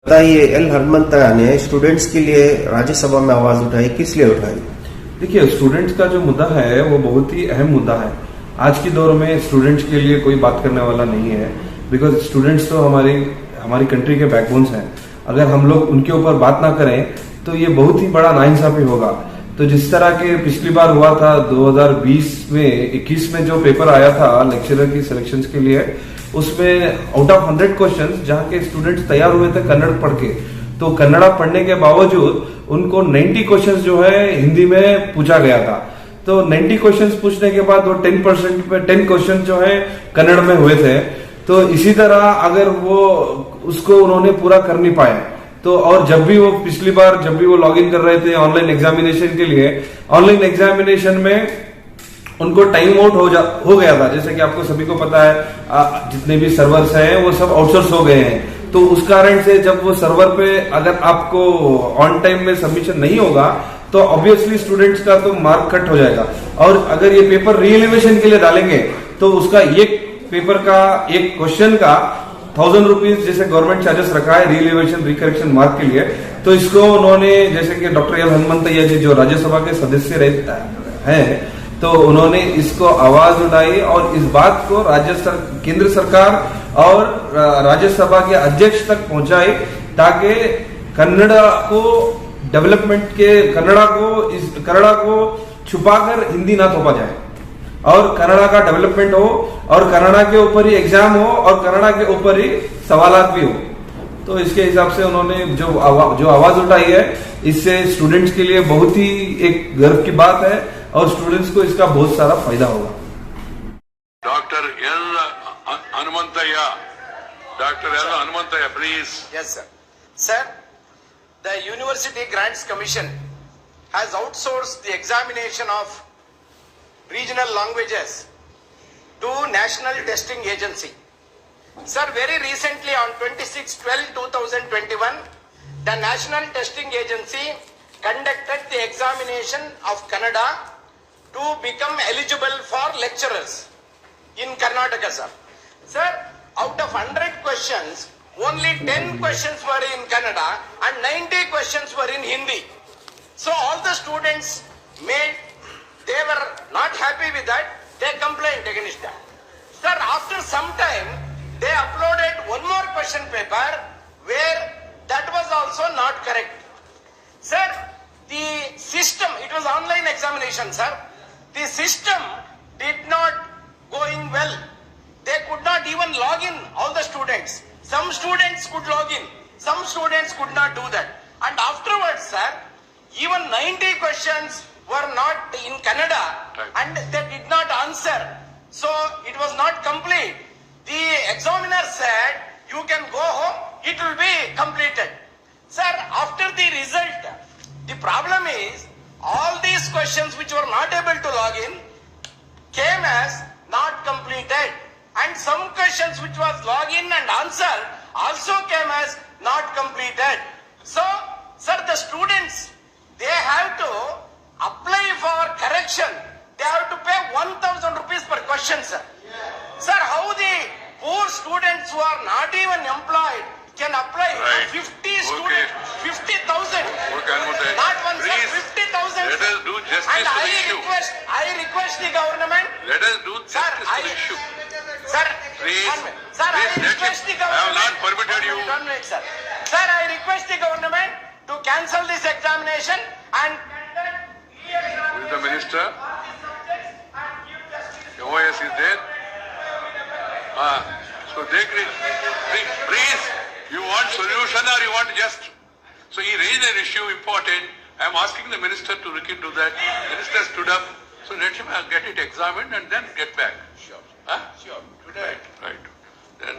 बताइए, एल हनुमंतया ने स्टूडेंट्स के लिए राज्यसभा में आवाज उठाई, किस लिए उठाई? देखिए, स्टूडेंट्स का जो मुद्दा है वो बहुत ही अहम मुद्दा है। आज के दौर में स्टूडेंट्स के लिए कोई बात करने वाला नहीं है, बिकॉज स्टूडेंट्स तो हमारी कंट्री के बैकबोन्स हैं। अगर हम लोग उनके ऊपर बात ना करें तो ये बहुत ही बड़ा नाइंसाफी होगा। तो जिस तरह के पिछली बार हुआ था 2021 में जो पेपर आया था लेक्चरर की सिलेक्शन के लिए, उसमें आउट ऑफ 100 क्वेश्चंस जहाँ के स्टूडेंट्स तैयार हुए थे कन्नड़ पढ़ के, तो कन्नड़ा पढ़ने के बावजूद उनको 90 क्वेश्चंस जो है हिंदी में पूछा गया था। तो 90 क्वेश्चंस पूछने के बाद वो 10% पे 10 क्वेश्चन जो है कन्नड़ में हुए थे। तो इसी तरह अगर वो उसको उन्होंने पूरा कर नहीं पाए तो, और जब भी वो लॉग इन कर रहे थे ऑनलाइन एग्जामिनेशन के लिए, ऑनलाइन एग्जामिनेशन में उनको टाइम आउट हो गया था। जैसे कि आपको सभी को पता है, जितने भी सर्वर्स हैं वो सब आउटसोर्स हो गए हैं। तो उस कारण से जब वो सर्वर पे अगर आपको ऑन टाइम में सबमिशन नहीं होगा तो ऑब्वियसली स्टूडेंट्स का तो मार्क कट हो जाएगा। और अगर ये पेपर रीएलिवेशन के लिए डालेंगे तो उसका एक पेपर का एक क्वेश्चन का 1000 रुपीज जैसे गवर्नमेंट चार्जेस रखा है रीएलिवेशन रिकरेक्शन मार्क के लिए। तो इसको उन्होंने, जैसे कि डॉक्टर एल हनुमंतया जी जो राज्यसभा के सदस्य हैं, तो उन्होंने इसको आवाज उठाई और इस बात को केंद्र सरकार और राज्यसभा के अध्यक्ष तक पहुंचाई, ताकि कन्नड़ा को डेवलपमेंट के कन्नड़ा को छुपाकर हिंदी ना थोपा जाए और कन्नड़ा का डेवलपमेंट हो और कन्नड़ा के ऊपर ही एग्जाम हो और कन्नड़ा के ऊपर ही सवालात भी हो। तो इसके हिसाब से उन्होंने जो आवाज उठाई है, इससे स्टूडेंट्स के लिए बहुत ही एक गर्व की बात है और स्टूडेंट्स को इसका बहुत सारा फायदा होगा। Doctor L Hanumanthaiah, please. Yes, sir. Sir, the University Grants Commission has outsourced the examination of regional languages to National Testing Agency. Sir, very recently on 26/12/2021, the National Testing Agency conducted the examination of Kannada to become eligible for lecturers in Karnataka, sir. Sir, out of 100 questions, only 10 questions were in Kannada and 90 questions were in Hindi. So all the students they were not happy with that. They complained against that. Sir, after some time, they uploaded one more question paper where that was also not correct. Sir, the system, it was online examination, sir. The system did not going well. They could not even log in, all the students. Some students could log in, some students could not do that. And afterwards, sir, even 90 questions were not in Kannada and they did not answer. So it was not complete. The examiner said, you can go home, it will be completed. Sir, after the result, the problem is all these questions which were not able to log in came as not completed, and some questions which was log in and answer also came as not completed. So, sir, the students, they have to apply for correction. They have to pay 1000 rupees per question, sir. Sir, how the poor students who are not even employed can apply? Right. 50 students, 50,000. Okay, Not one, sir, please, 50,000. let us do justice And to the issue. I request the government. Let us do justice to the issue. Sir, Please, one minute. Sir, please, I request the I have government. not permitted you. 1 minute, sir. Sir, I request the government to cancel this examination and conduct Who is the minister? OS is there. So they please, you want solution or you want just? So he raised an issue important. I am asking the minister to look into that. Minister stood up. So let him get it examined and then get back. Sure. Huh? Sure. Today. Right. Then